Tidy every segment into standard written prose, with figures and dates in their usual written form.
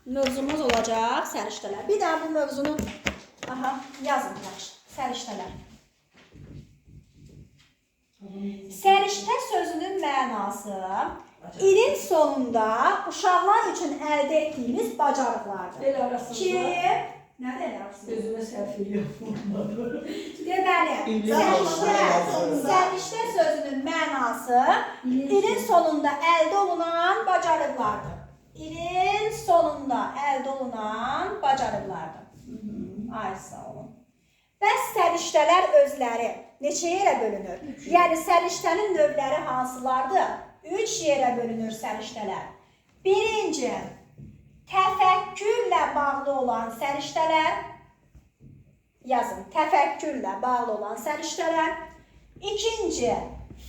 mövzumuz olacaq səriştələr. Bir daha bu mövzunu yazın yaxşı. Səriştələr. Səriştə sözünün mənası ilin sonunda uşaqlar üçün əldə etdiyimiz bacarıqlardır. Ki, nədir elə arasında? Özümə səhv ediyorum. Deməli, səriştə sözünün mənası ilin sonunda əldə olunan bacarıqlardır. İlin sonunda əldə olunan bacarıqlardır. Ay sağ olun. Bəs səriştələr özləri neçə yerə bölünür? Yəni səriştənin növləri hansılardır? 3 yerə bölünür səriştələr. Birinci, təfəkkürlə bağlı olan səriştələr. Yazın, təfəkkürlə bağlı olan səriştələr. İkinci,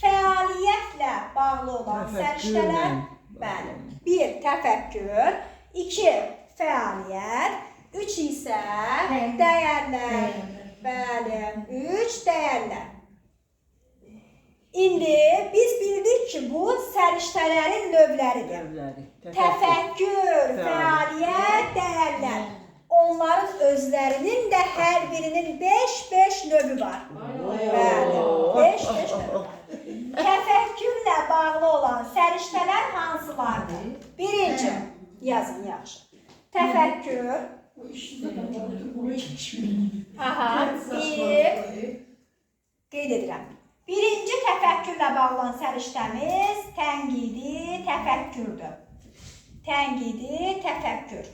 fəaliyyətlə bağlı olan səriştələr. Bəli. 1. Təfəkkür. 2. Fəaliyyət. 3 isə dəyərlər. Bəli. 3 dəyərlər. İndi biz bildik ki, bu səriştələrin növləridir. Təfəkkür, fəaliyyət, dəyərlər. Onların özlərinin də hər birinin 5-5 növü var. Bəli. 5-5 növü var. Təfəkkürlə bağlı olan səriştələr hansılardır? Birinci, yazın yaxşı. Təfəkkür. Qeyd edirəm. Birinci təfəkkürlə bağlı olan səriştəmiz tənqidi təfəkkürdür. Tənqidi təfəkkür.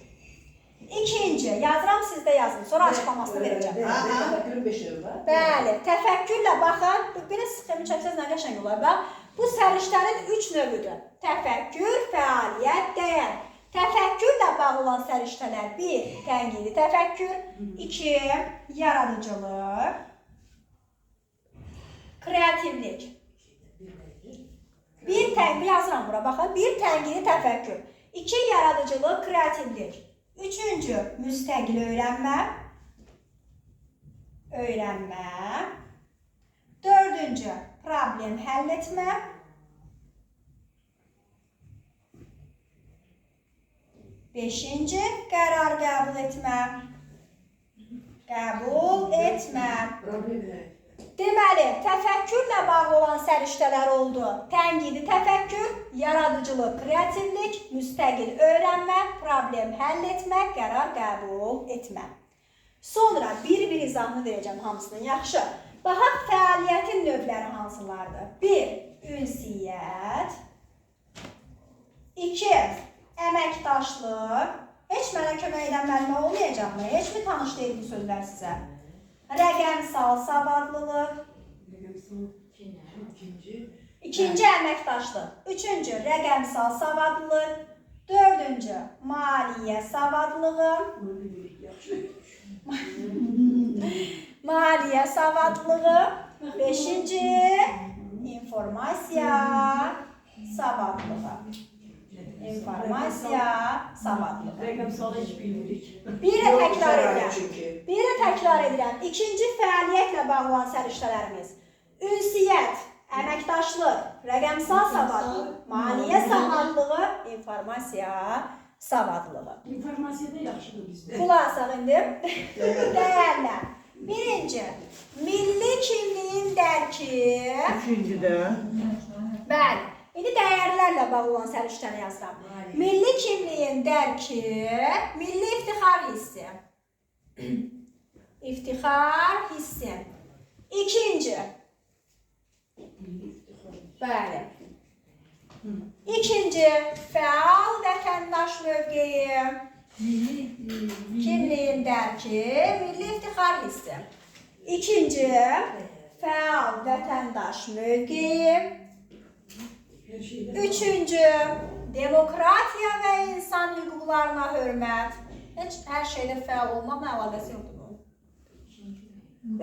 İkinci, yazıram, siz də yazın. Sonra açıqlamasını verəcəm. Təfəkkürün 5 növü var. Bəli, təfəkkürlə baxın, belə sıxımı çəksəz nə qəşəng olar. Bax, bu səriştənin 3 növüdür. Təfəkkür, fəaliyyət, dəyər. Təfəkkürlə bağlı olan səriştələr 1. Tənqidi təfəkkür. 2. Yaradıcılıq. Kreativlik. Yazıram bura, baxın. 1. Tənqidi təfəkkür. 2. Yaradıcılıq, kreativlik. 3. Müstəqil öyrənmə. 4. Problem həll etmə. 5. Qərar qəbul etmə. Deməli, təfəkkürlə bağlı olan səriştələr oldu. Tənqidi təfəkkür, yaradıcılıq, kreativlik, müstəqil öyrənmə, problem həll etmə, qərar qəbul etmə. Sonra bir-bir izahını verəcəm hamısının. Yaxşı. Baxaq, fəaliyyətin növləri hansılardır? 1. Ünsiyyət. 2. Əməkdaşlıq. Heç mənə kömək edən müəllimə olmayacaqmı? Heç mi tanış deyil bu sözlər sizə? Rəqəmsal savadlılıq. İkinci əməkdaşlıq. 3. Rəqəmsal savadlılıq. 4. Maliyyə savadlığı. Maliyyə savadlığı. 5. İnformasiya savadlığı. Rəqəmsalı heç bilmirik. Bir də təkrar edirəm. İkinci fəaliyyətlə bağlı olan səriştələrimiz. Ünsiyyət, əməkdaşlıq, rəqəmsal savadlıq, maliyyə savadlığı, informasiya savadlığı. İnformasiyada yaxşıdır bizdə. Xülasaq indi. Dəyərlər. Birinci, milli kimliyin dərki. Üçüncü də. Bəli. İndi dəyərlərlə bağlı olan səriştəni yazıram. Milli kimliyin dərki, milli iftixar hissi. İftixar hissi. İkinci. Bəli. İkinci, fəal vətəndaş mövqeyi. Kimliyin dərki, milli iftixar hissi. İkinci, fəal vətəndaş mövqeyi. Üçüncü, demokratiya və insan hüquqlarına hörmət. Heç hər şeydə fəal olmaqla əlaqəsi yoxdur bunun.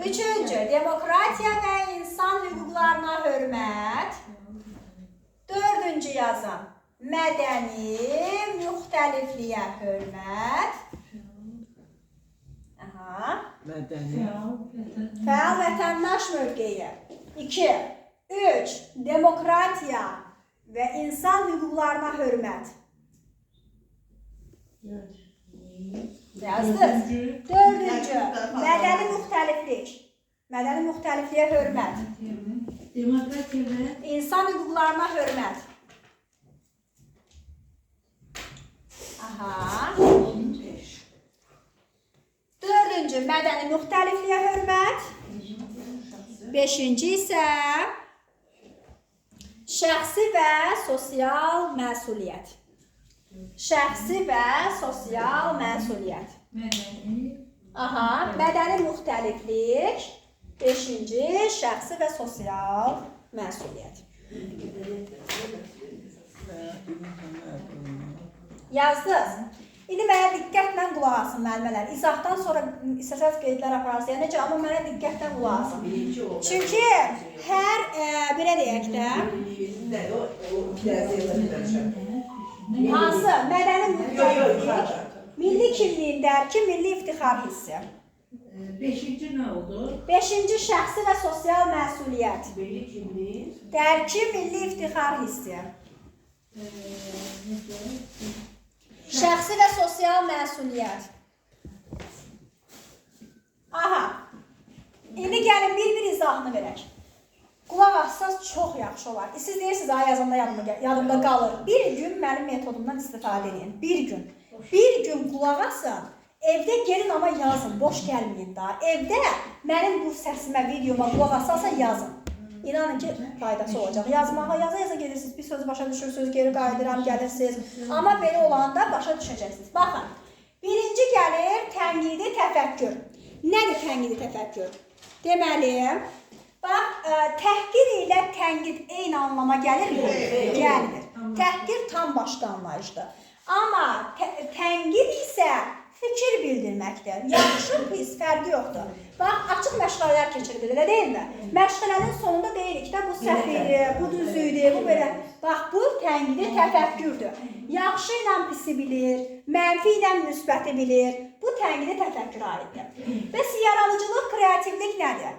Üçüncü, demokratiya və insan hüquqlarına hörmət. Dördüncü yazın, mədəni müxtəlifliyə hörmət. Mədəni. Fəal vətəndaş mövqeyi. 2. 3. Demokratiya və insan hüquqlarına hörmət. Yazdınız. Dördüncü, mədəni müxtəliflik. Mədəni müxtəlifliyə hörmət. Demokratiya və İnsan hüquqlarına hörmət. Aha. Dördüncü, mədəni müxtəlifliyə hörmət. Beşinci isə şəxsi və sosial məsuliyyət. Şəxsi və sosial məsuliyyət. mədəni Aha, mədəni müxtəliflik. Beşinci, şəxsi və sosial məsuliyyət. Yazdınız. İndi mənə diqqətlə qulaq asın müəllimələr. İzahdan sonra istəsəz qeydlər apararsınız, necə, amma mənə diqqətlə qulaq asın. Çünki hər belə deyək də, hansı mədəni müxtəliflik, milli kimliyin dərki, milli iftixar hissi. beşinci nə oldu? Beşinci, şəxsi və sosial məsuliyyət. Milli kimlik. Dərki, milli iftixar hissi. Şəxsi və sosial məsuliyyət. Aha. İndi gəlin bir izahını verək. Qulaq assaz çox yaxşı olar. Siz deyirsiniz, ay yazanda yadımda qalır. Bir gün mənim metodumdan istifadə edin. Bir gün. Bir gün qulaq asın. Evdə gelin amma yazın. Boş gəlməyin daha. Evdə mənim bu səsimə, videoma qulaq asarsa yazın. İnanın ki, faydası olacaq. Yazmağa yaza gedirsiniz, bir söz başa düşürsünüz, geri qayıdıram, gəlirsiniz. Amma belə olanda başa düşəcəksiniz. Baxın, birinci gəlir tənqidi təfəkkür. Nədir tənqidi təfəkkür? Deməli, bax, təhqir ilə tənqid eyni anlama gəlirmi? Gəlir. Təhqir tam başqa anlayışdır. Amma tənqid isə fikir bildirməkdir. Yaxşı, pis, fərqi yoxdur. Bax, açıq məşğələlər keçirilir, elə deyilmi? Məşğələnin sonunda deyirik də, bu səhv idi, bu düz idi, bu belə. Bax, bu tənqidi təfəkkürdür. Yaxşı ilə pisi bilir, mənfi ilə müsbəti bilir. Bu tənqidi təfəkkürə aiddir. Bəs yaradıcılıq, kreativlik nədir?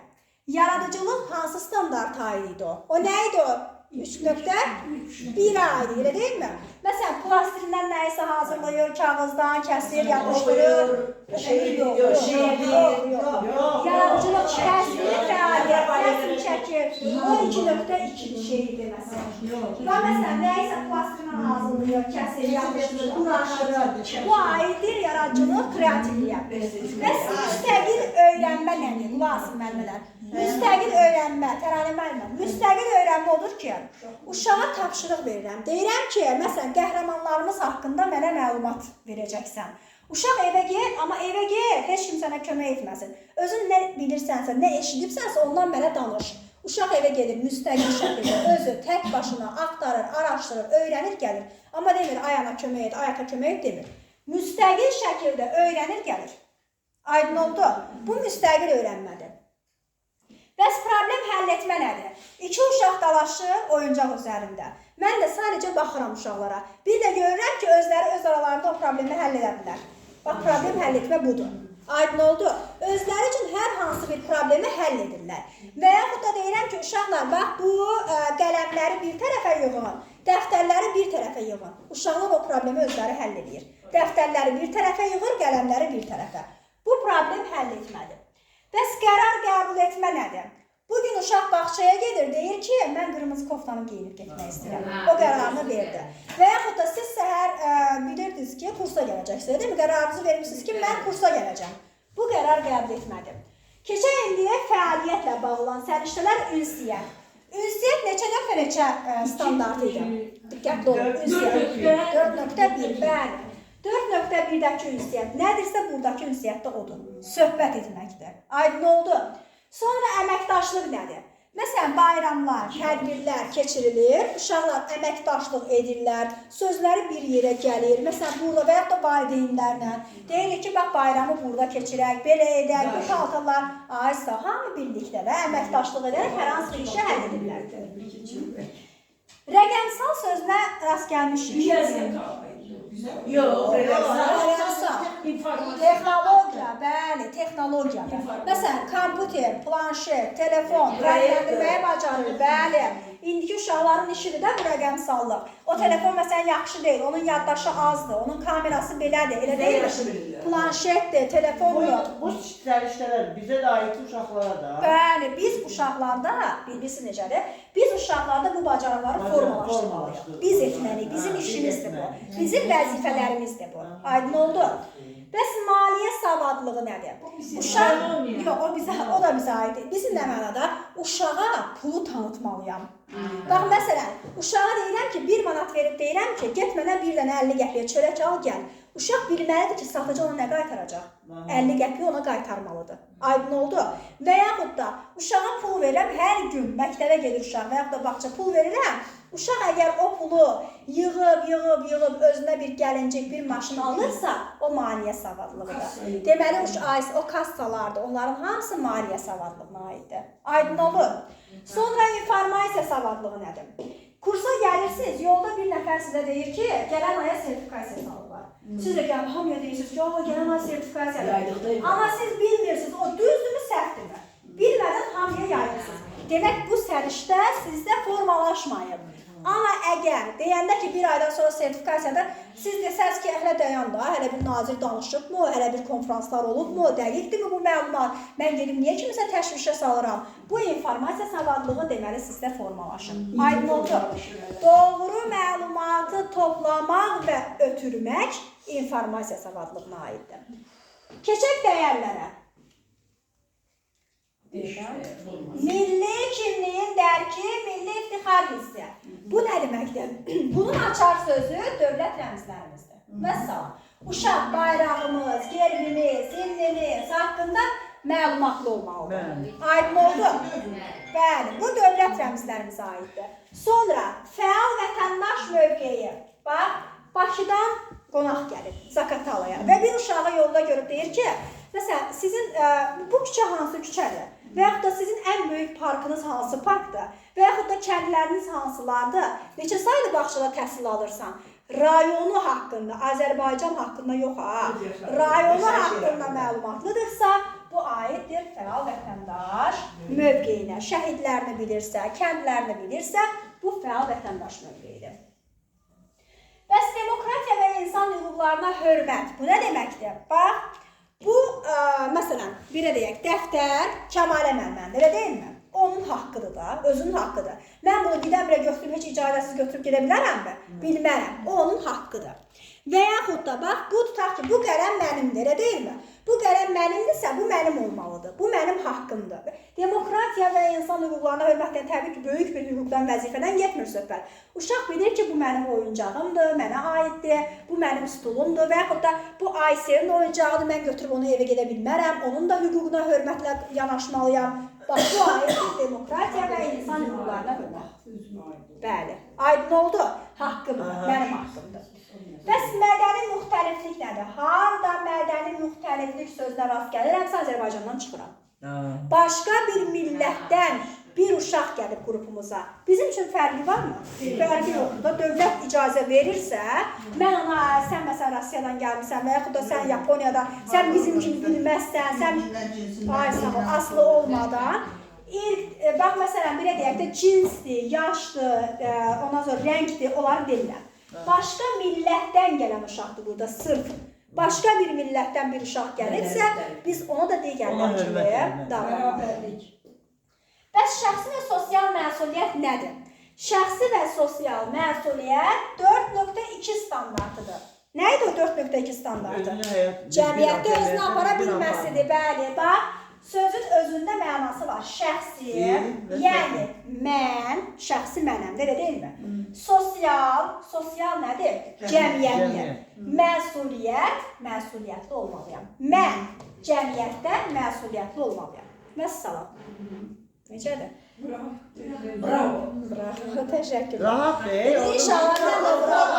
Yaradıcılıq hansı standart aid idi o? O nə idi o? 3.1 aid, elə deyilmi? Məsələn, plastirindən nəyisə hazırlayır, kağızdan kəsir, yapışdırır. Yox. Yaradıcılıq kəsdir, fəaliyyət, rəsm çəkir. O 2.2 şeydir məsələn. Və məsələn, nəyisə plastirindən hazırlayır, kəsir, yapışdırır, uğraşdırır. Bu aiddir yaradıcılıq, kreativliyə. Bəs müstəqil öyrənmə nədir? Qulaq asın müəllimələr. Müstəqil öyrənmə, Təranə müəllimə, müstəqil öyrənmə odur ki, uşağa tapşırıq verirəm. Deyirəm ki, məsələn, qəhrəmanlarımız haqqında mənə məlumat verəcəksən. Uşaq evə get, amma evə get, heç kim sənə kömək etməsin. Özün nə bilirsənsə, nə eşidibsənsə, ondan mənə danış. Uşaq evə gedir, müstəqil şəkildə, özü tək başına axtarır, araşdırır, öyrənir, gəlir. Amma demir, ay ana kömək et, ay ata kömək et, demir. Müstəqil şəkildə öyrənir, gəlir. Aydın oldu? Bu müstəqil öyrənmədir. Bəs problem həll etmə nədir? İki uşaq dalaşır oyuncaq üzərində. Mən də sadəcə baxıram uşaqlara. Bir də görürəm ki, özləri öz aralarında o problemi həll edə bilər. Bax, problem həll etmə budur. Aydın oldu? Özləri üçün hər hansı bir problemi həll edirlər. Və yaxud da deyirəm ki, uşaqlar, bax, bu qələmləri bir tərəfə yığın, dəftərləri bir tərəfə yığın. Uşaqlar o problemi özləri həll edir. Dəftərləri bir tərəfə yığır, qələmləri bir tərəfə. Bu problem həll etmədir. Bəs qərar qəbul etmə nədir? Bugün uşaq bağçaya gedir, deyir ki, mən qırmızı koftanı geyinib getmək istəyirəm. O qərarını verdi. Və yaxud da siz səhər bilirdiniz ki, kursa gələcəksiniz, deyil mi? Qərarınızı vermişsiniz ki, mən kursa gələcəm. Bu qərar qəbul etmədir. Keçən indiyə fəaliyyətlə bağlanan səriştələr ünsiyyət. Ünsiyyət neçə standart idi? Diqqətli olun, ünsiyyət. 4.1, bəli. 4.1-dəki ünsiyyət nədirsə, buradakı ünsiyyət də odur. Söhbət etməkdir. Aydın oldu. Sonra əməkdaşlıq nədir? Məsələn, bayramlar, tədbirlər keçirilir, uşaqlar əməkdaşlıq edirlər, sözləri bir yerə gəlir. Məsələn, burada və yaxud da valideynlərlə deyirik ki, bax, bayramı burada keçirək, belə edək, bu paltarlar, aysa, hamı birlikdə və əməkdaşlıq edərək hər hansı bir işə həll edirlər. Rəqəmsal sözünə rast gəlmişik. Yox, texnologiya, bəli, texnologiya. Məsələn, kompüter, planşet, telefon, rəqəmləndirməyi bacarır, bəli. İndiki uşaqların işidir də bu rəqəmsallıq. O telefon məsələn yaxşı deyil, onun yaddaşı azdır, onun kamerası belədir, elə deyil. Yaxşı bilirlər. Planşetdir, telefondur. Bu səriştələr bizə də aid uşaqlara da. Bəli, biz uşaqlarda, bilgisi necədir? Biz uşaqlarda bu bacarıqları formalaşdırmalıyıq. Biz etməliyik, bizim işimizdir bu. Bizim vəzifələrimizdir bu. Aydın oldu? Bəs maliyyə savadlığı nədir? Uşaq, yox, o da bizə aiddir. Bizim nə mənada? Uşağa pulu tanıtmalıyam. Bax, məsələn, uşağa deyirəm ki, 1 manat verib deyirəm ki, get mənə bir dənə 50 qəpiyə çörək al, gəl. Uşaq bilməlidir ki, satıcı ona nə qaytaracaq? 50 qəpiyi ona qaytarmalıdır. Aydın oldu? Və yaxud da uşağa pul verirəm, hər gün məktəbə gedir uşaq və yaxud da bağça pul verirəm. Uşaq əgər o pulu yığıb özünə bir gəlincik, bir maşın alırsa, o maliyyə savadlığıdır. Deməli, o kassalardır, onların hamısı maliyyə savadlığına aiddir. Aydın olur? Sonra informasiya savadlığı nədir? Kursa gəlirsiniz, yolda bir nəfər sizə deyir ki, gələn aya sertifikasiya salıblar. Siz də gəlin, hamıya deyirsiniz ki, gələn ay sertifikasiyadır. Amma siz bilmirsiniz, o düzdürmü, səhvdirmi? Bilmədən hamıya yayırsınız. Demək, bu səriştə sizdə formalaşmayıb. Amma əgər deyəndə ki, bir aydan sonra sertifikasiyadır, siz desəz ki, hələ dayan da, hələ bir nazir danışıbmı, hələ bir konferanslar olubmu, dəqiqdirmi bu məlumat, mən gedib niyə kimisə təşvişə salıram? Bu informasiya savadlığı deməli sizdə formalaşır. Aydın oldu. Doğru məlumatı toplamaq və ötürmək informasiya savadlığına aiddir. Keçək dəyərlərə. Milli kimliyin dərki, milli iftixar hissi. Bu nə deməkdir? Bunun açar sözü dövlət rəmzlərimizdir. Məsələn, uşaq bayrağımız, gerbimiz, himnimiz haqqında məlumatlı olmalıdır. Aydın oldu? Bəli, bu dövlət rəmzlərimizə aiddir. Sonra, fəal vətəndaş mövqeyi. Bax, Bakıdan qonaq gəlir, Zaqatalaya və bir uşağı yolda görüb deyir ki, məsələn, sizin bu küçə hansı küçədir? Və yaxud da sizin ən böyük parkınız hansı parkdır? Və yaxud da kəndləriniz hansılardır? Neçə saylı bağçada təhsil alırsan? Rayonu haqqında, Azərbaycan haqqında yox ha, rayonu haqqında məlumatlıdırsa, bu aiddir fəal vətəndaş mövqeyinə. Şəhidlərini bilirsə, kəndlərini bilirsə, bu fəal vətəndaş mövqeyidir. Bəs demokratiya və insan hüquqlarına hörmət, bu nə deməkdir? Bax, bu, məsələn, birə deyək, dəftər Kəmalə məndən, elə deyilmi? Onun haqqıdır da, özünün haqqıdır. Mən bunu birdən-birə götürüb, heç icazəsiz götürüb gedə bilərəmmi? Bilmərəm, o onun haqqıdır. Və yaxud da, bax, bu tutaq ki, bu qələm mənimdir, elə deyilmi? Bu qələm mənimdirsə, bu mənim olmalıdır, bu mənim haqqımdır. Demokratiya və insan hüquqlarına hörmətdən təbii ki, böyük bir hüquqdan, vəzifədən getmir söhbət. Uşaq bilir ki, bu mənim oyuncağımdır, mənə aiddir, bu mənim stulumdur və yaxud da bu Ayselin oyuncağıdır, mən götürüb onu evə gedə bilmərəm, onun da hüququna hörmətlə yanaşmalıyam. Bax, bu aiddir demokratiya və insan hüquqlarına hörmət. Bəli, aydın oldu, haqqımdır, mənim haqqımdır. Bəs mədəni müxtəliflik nədir? Harada mədəni müxtəliflik sözünə rast gəlirəmsə, Azərbaycandan çıxıram. Başqa bir millətdən bir uşaq gəlib qrupumuza. Bizim üçün fərqi varmı? Fərqi yoxdur da. Dövlət icazə verirsə, mən ona, sən məsələn Rusiyadan gəlmirsən və yaxud da sən Yaponiyadan, sən bizim kimi bilməzsən, sən aslı olmadan, bax, məsələn, birə deyək də cinsdir, yaşdır, ondan sonra rəngdir, onları deyirlər. Başqa millətdən gələn uşaqdır burada, sırf. Başqa bir millətdən bir uşaq gəlirsə, biz onu da digərlər kimi davranmalıyıq. Bəs şəxsi və sosial məsuliyyət nədir? Şəxsi və sosial məsuliyyət 4.2 standartıdır. Nə idi o 4.2 standartı? Cəmiyyətdə özünü apara bilməsidir, bəli, bax. Sözün özündə mənası var. Şəxsi, yəni mən, şəxsi mənəm, elə deyilmi? Sosial nədir? Cəmiyyətdir. Məsuliyyət, məsuliyyətli olmalıyam. Mən cəmiyyətdə məsuliyyətli olmalıyam. Vəssalam. Necədir? Bravo. Bravo, təşəkkür. Rahat deyil. İnşallah mən də bravo.